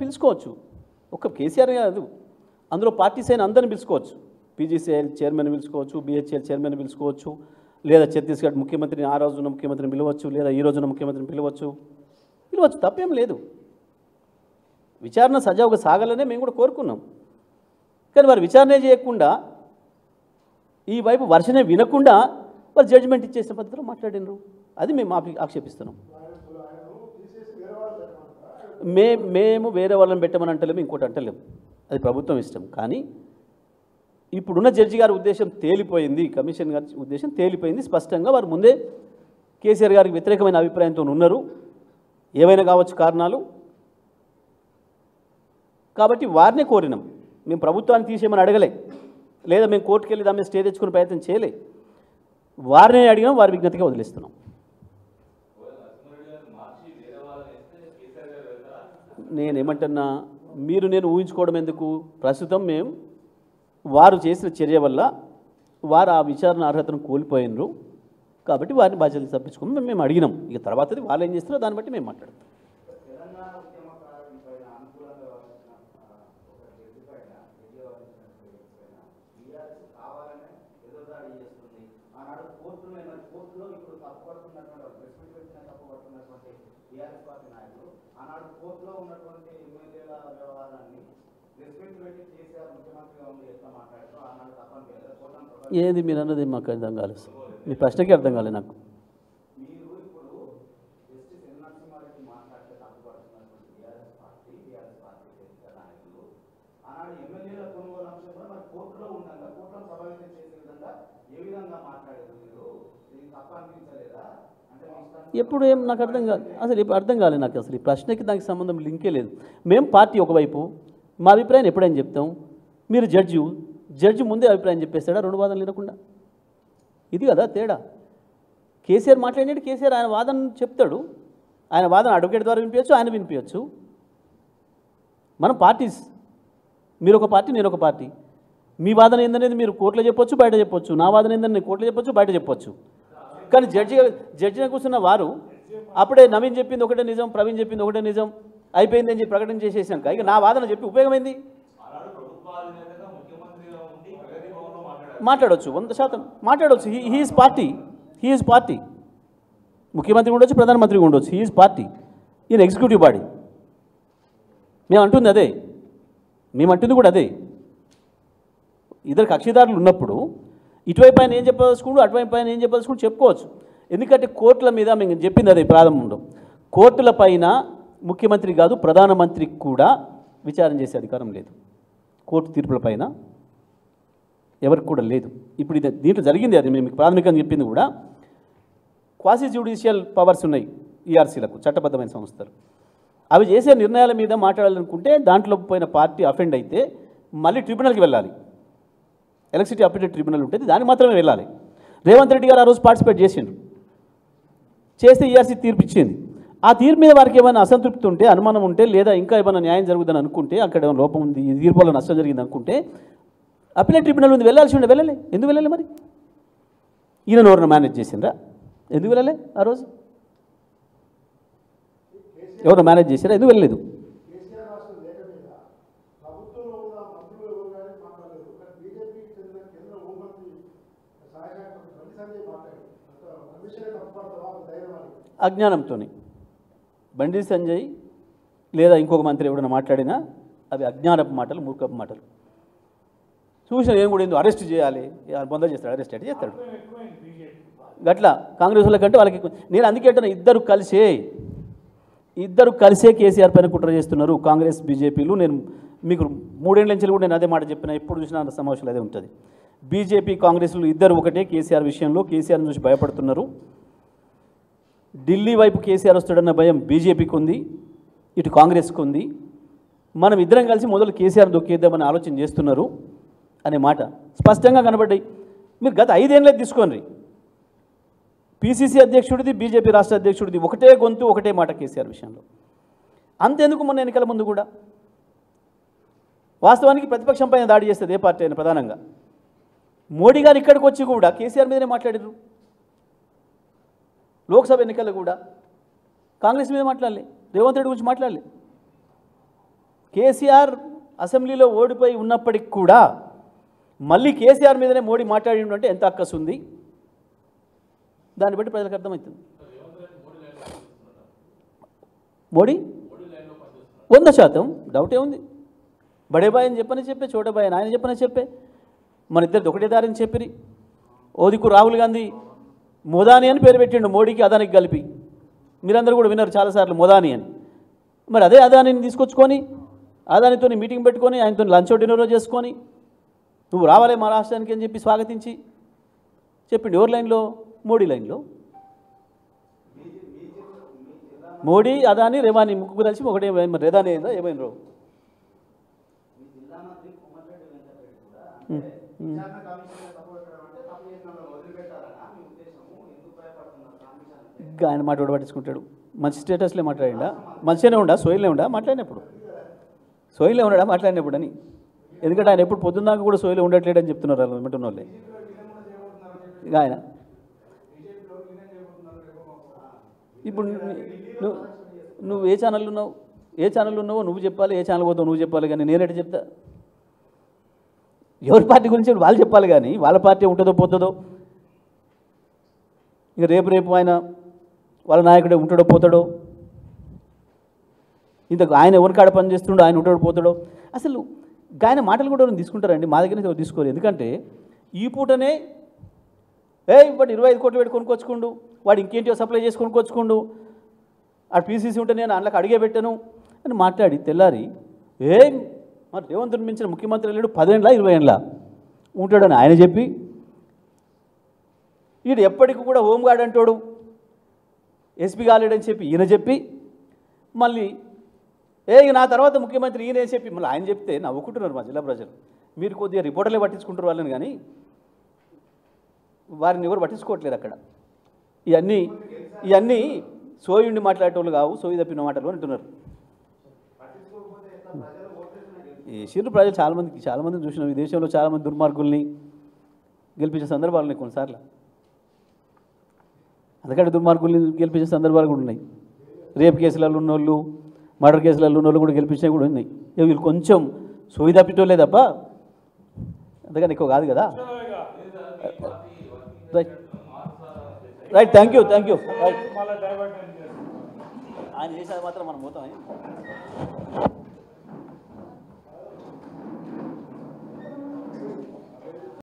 పిలుచుకోవచ్చు. ఒక్క కేసీఆర్ కాదు, అందులో పార్టీస్ అయినా అందరిని పిలుచుకోవచ్చు. పీజీసీఎల్ చైర్మన్ పిలుచుకోవచ్చు, బీహెచ్ఎల్ చైర్మన్ పిలుచుకోవచ్చు, లేదా ఛత్తీస్గఢ్ ముఖ్యమంత్రిని ఆ రోజున ముఖ్యమంత్రిని పిలవచ్చు, లేదా ఈ రోజున ముఖ్యమంత్రిని పిలవచ్చు. తప్పేం లేదు. విచారణ సజావుగా సాగాలనే మేము కూడా కోరుకున్నాం. కానీ వారు విచారణ చేయకుండా ఈ వైపు వర్షనే వినకుండా వారు జడ్జిమెంట్ ఇచ్చేసిన పద్ధతిలో మాట్లాడినారు. అది మేము ఆక్షేపిస్తున్నాం. మేము వేరే వాళ్ళని పెట్టమని అంటలేము, ఇంకోటి అంటలేము. అది ప్రభుత్వం ఇష్టం. కానీ ఇప్పుడున్న జడ్జి గారి ఉద్దేశం తేలిపోయింది, కమిషన్ గారి ఉద్దేశం తేలిపోయింది స్పష్టంగా. వారు ముందే కేసీఆర్ గారికి వ్యతిరేకమైన అభిప్రాయంతో ఉన్నారు, ఏవైనా కావచ్చు కారణాలు. కాబట్టి వారినే కోరినాం. మేము ప్రభుత్వాన్ని తీసేయమని అడగలే, లేదా మేము కోర్టుకు వెళ్ళి దాని మీద స్టే తెచ్చుకునే ప్రయత్నం చేయలే. వారినే అడిగినాం, వారి విజ్ఞతగా వదిలేస్తున్నాం. నేనేమంటున్నా, నేను ఊహించుకోవడం ఎందుకు? ప్రస్తుతం వారు చేసిన చర్య వల్ల వారు ఆ విచారణ అర్హతను కోల్పోయినరు. కాబట్టి వారిని బాధ్యతలు తప్పించుకోమని మేము అడిగినాం. ఇక తర్వాతది వాళ్ళు ఏం చేస్తారో దాన్ని బట్టి మేము మాట్లాడతాం. ఏది మీరు అన్నది మాకు అర్థం కాలేదు. మీ ప్రశ్నకి అర్థం కాలేదు నాకు. ఎప్పుడు నాకు అర్థం కాదు. ఇప్పుడు అర్థం కాలేదు నాకు. ఈ ప్రశ్నకి దానికి సంబంధం లింకే లేదు. మేము పార్టీ ఒకవైపు మా అభిప్రాయం ఎప్పుడైనా చెప్తాం. మీరు జడ్జి ముందే అభిప్రాయం చెప్పేస్తాడా రెండు వాదనలు వినకుండా? ఇది కదా తేడా. కేసీఆర్ మాట్లాడినట్టు కేసీఆర్ ఆయన వాదన చెప్తాడు. ఆయన వాదన అడ్వకేట్ ద్వారా వినిపించచ్చు, ఆయన వినిపించచ్చు. మనం పార్టీస్, మీరు ఒక పార్టీ, నేను ఒక పార్టీ. మీ వాదన ఏందనేది మీరు కోర్టులో చెప్పొచ్చు, బయట చెప్పొచ్చు. నా వాదన ఏందని నేను కోర్టులో చెప్పొచ్చు, బయట చెప్పొచ్చు. కానీ జడ్జిగా కూర్చున్న వారు అప్పుడే నవీన్ చెప్పింది ఒకటే నిజం, ప్రవీణ్ చెప్పింది ఒకటే నిజం, అయిపోయింది అని చెప్పి ప్రకటన చేసేసాక ఇక నా వాదన చెప్పి ఉపయోగమైంది? మాట్లాడవచ్చు, 100% మాట్లాడవచ్చు. He is party. ముఖ్యమంత్రి ఉండొచ్చు, ప్రధానమంత్రి ఉండొచ్చు. He is party. ఈయన ఎగ్జిక్యూటివ్ బాడీ. మేము అంటుంది కూడా అదే. ఇద్దరు కక్షిదారులు ఉన్నప్పుడు ఇటువైపు ఆయన ఏం చెప్పదలుచుకుంటూ, అటువైపు ఆయన ఏం చెప్పదలుచుకుంటూ చెప్పుకోవచ్చు. ఎందుకంటే కోర్టుల మీద మేము చెప్పింది అదే ప్రారంభంలో. కోర్టుల పైన ముఖ్యమంత్రి కాదు, ప్రధానమంత్రికి కూడా విచారణ చేసే అధికారం లేదు. కోర్టు తీర్పుల పైన ఎవరికి కూడా లేదు. ఇప్పుడు దీంట్లో జరిగింది అది మేము ప్రాథమికంగా చెప్పింది కూడా. క్వాసీ జ్యుడిషియల్ పవర్స్ ఉన్నాయి ఈఆర్సీలకు, చట్టబద్ధమైన సంస్థలు. అవి చేసే నిర్ణయాల మీద మాట్లాడాలనుకుంటే దాంట్లో పోయిన పార్టీ అఫెండ్ అయితే మళ్ళీ ట్రిబ్యునల్కి వెళ్ళాలి. ఎలక్ట్రిసిటీ అప్డేట్ ట్రిబ్యునల్ ఉంటుంది, దానికి మాత్రమే వెళ్ళాలి. రేవంత్ రెడ్డి గారు ఆ రోజు పార్టిసిపేట్ చేస్తే ఈఆర్సీ తీర్పు ఇచ్చింది. ఆ తీర్పు మీద వారికి ఏమైనా అసంతృప్తి ఉంటే, అనుమానం ఉంటే, లేదా ఇంకా ఏమైనా న్యాయం జరుగుతుందని అనుకుంటే, అక్కడ ఏమైనా లోపం ఉంది, ఈ తీర్పు వల్ల నష్టం జరిగింది అనుకుంటే అప్పీలేట్ ట్రిబ్యునల్ ఉంది, వెళ్ళాల్సి ఉండే. వెళ్ళలే. ఎందుకు వెళ్ళలే? మరి ఈయన ఎవరిని మేనేజ్ చేసిండ్రా? ఎందుకు వెళ్ళలే? ఆ రోజు ఎవరు మేనేజ్ చేశారా? ఎందుకు వెళ్ళలేదు? అజ్ఞానంతో బండి సంజయ్ లేదా ఇంకొక మంత్రి ఎవరైనా మాట్లాడినా అవి అజ్ఞానపు మాటలు, మూర్ఖపు మాటలు. చూసిన ఏం కూడా ఎందుకు అరెస్ట్ చేయాలి, బొంద చేస్తాడు, అరెస్ట్ అయితే చేస్తాడు. గట్లా కాంగ్రెస్ వాళ్ళకంటే వాళ్ళకి. నేను అందుకే అంటున్నా, ఇద్దరు కలిసే కేసీఆర్ పైన కుట్ర చేస్తున్నారు, కాంగ్రెస్ బీజేపీలు. నేను మీకు 3 ఏళ్ల నుంచి కూడా నేను అదే మాట చెప్పిన, ఎప్పుడు చూసినా సమావేశాలు అదే ఉంటుంది. బీజేపీ కాంగ్రెస్లు ఇద్దరు ఒకటే కేసీఆర్ విషయంలో. కేసీఆర్ని చూసి భయపడుతున్నారు. ఢిల్లీ వైపు కేసీఆర్ వస్తాడన్న భయం బీజేపీకి ఉంది, ఇటు కాంగ్రెస్కి ఉంది. మనం ఇద్దరం కలిసి మొదలు కేసీఆర్ దొక్కేద్దామని ఆలోచన చేస్తున్నారు అనే మాట స్పష్టంగా కనబడ్డాయి. మీరు గత 5 ఏళ్ళే తీసుకోండి, పీసీసీ అధ్యక్షుడిది, బీజేపీ రాష్ట్ర అధ్యక్షుడిది ఒకటే గొంతు, ఒకటే మాట కేసీఆర్ విషయంలో. అంతెందుకు మొన్న ఎన్నికల ముందు కూడా వాస్తవానికి ప్రతిపక్షం పైన దాడి చేస్తుంది ఏ పార్టీ అయినా. ప్రధానంగా మోడీ గారు ఇక్కడికి వచ్చి కూడా కేసీఆర్ మీదనే మాట్లాడారు. లోక్సభ ఎన్నికల్లో కూడా కాంగ్రెస్ మీద మాట్లాడలే. రేవంత్ రెడ్డి గురించి మాట్లాడలే. కేసీఆర్ అసెంబ్లీలో ఓడిపోయి ఉన్నప్పటికి కూడా మళ్ళీ కేసీఆర్ మీదనే మోడీ మాట్లాడిండు అంటే ఎంత అక్కసు ఉంది, దాన్ని బట్టి ప్రజలకు అర్థమవుతుంది. మోడీ 100% డౌటే ఉంది. బడేబాయ్ అని చెప్పే, చోటబాయ్ అని ఆయన చెప్పే, మన ఇద్దరిది ఒకటే దారిని చెప్పిరి. ఓదికు రాహుల్ గాంధీ మోదాని అని పేరు పెట్టిండు మోడీకి అదానికి కలిపి. మీరందరూ కూడా విన్నారు చాలాసార్లు మోదాని అని. మరి అదే అదానిని తీసుకొచ్చుకొని అదానితో మీటింగ్ పెట్టుకొని ఆయనతో లంచ్ డిన్నర్ చేసుకొని నువ్వు రావాలి మా రాష్ట్రానికి అని చెప్పి స్వాగతించి చెప్పిండు. ఎవరి లైన్లో? మోడీ లైన్లో. మోడీ అదాని రేవాని ముగ్గురు కలిసి ఒకటే రేదాని అయిందా ఏమైనా ఆయన మాట్లాడు పట్టించుకుంటాడు. మంచి స్టేటస్లే మాట్లాడిండా, మంచిగానే ఉండా, సోయిలే ఉండా మాట్లాడినప్పుడు, సోయిలే ఉన్నాడా మాట్లాడినప్పుడు అని. ఎందుకంటే ఆయన ఎప్పుడు పొద్దున్నాక కూడా సోయిలే ఉండట్లేడని చెప్తున్నారు వాళ్ళు వింటున్న వాళ్ళే. ఇక ఆయన ఇప్పుడు నువ్వు ఏ ఛానల్ ఉన్నావో నువ్వు చెప్పాలి, ఏ ఛానల్ పోతావు నువ్వు చెప్పాలి, కానీ నేనైతే చెప్తా. ఎవరి పార్టీ గురించి వాళ్ళు చెప్పాలి, కానీ వాళ్ళ పార్టీ ఉంటుందో పోతుందో. ఇక రేపు ఆయన వాళ్ళ నాయకుడే ఉంటాడో పోతాడో, ఇంతకు ఆయన ఎవరి కాడ పని చేస్తుండో ఆయన ఉంటాడో పోతాడో. అసలు ఆయన మాటలు కూడా తీసుకుంటారండి, మా దగ్గర తీసుకోరు. ఎందుకంటే ఈ పూటనే వాడు 25 కోట్లు పెట్టి కొనుక్కొచ్చుకుండు, వాడు ఇంకేంటివో సప్లై చేసి కొనుక్కొచ్చుకుండు, ఆ పీసీసీ ఉంటే నేను అందులోకి అడిగే పెట్టాను అని మాట్లాడి తెల్లారి మరి రేవంత్ రెడ్డి మించిన ముఖ్యమంత్రి లేడు 10 ఏళ్ళ 20 ఏళ్ళ ఉంటాడని ఆయన చెప్పి, వీడు ఎప్పటికి కూడా హోంగార్డ్ అంటాడు ఎస్పీ కాలేడని చెప్పి ఈయన చెప్పి, మళ్ళీ నా తర్వాత ముఖ్యమంత్రి ఈయన చెప్పి మళ్ళీ ఆయన చెప్తే నవ్వుకుంటున్నారు మా జిల్లా ప్రజలు. మీరు కొద్దిగా రిపోర్టర్లే పట్టించుకుంటారు వాళ్ళని, కానీ వారిని ఎవరు పట్టించుకోవట్లేదు అక్కడ. ఇవన్నీ సోయుండి మాట్లాడేటోళ్ళు కావు, సోయి తప్పిన మాటలు అంటున్నారు. వేసిండ్రు ప్రజలు చాలామందిని చూసినాం. ఈ దేశంలో చాలామంది దుర్మార్గుల్ని గెలిపించే సందర్భాలు ఉన్నాయి కొన్నిసార్లు. అందుకంటే దుర్మార్గుల్ని గెలిపించే సందర్భాలు కూడా ఉన్నాయి. రేప్ కేసులలో ఉన్నోళ్ళు, మర్డర్ కేసులలో ఉన్నోళ్ళు కూడా గెలిపించినవి కూడా ఉన్నాయి. వీళ్ళు కొంచెం సోయి తప్పిటోళ్ళే తప్ప అందుకని ఎక్కువ కాదు కదా. Right thank you right. ఆయన చేసేది మాత్రం మనం పోతాం.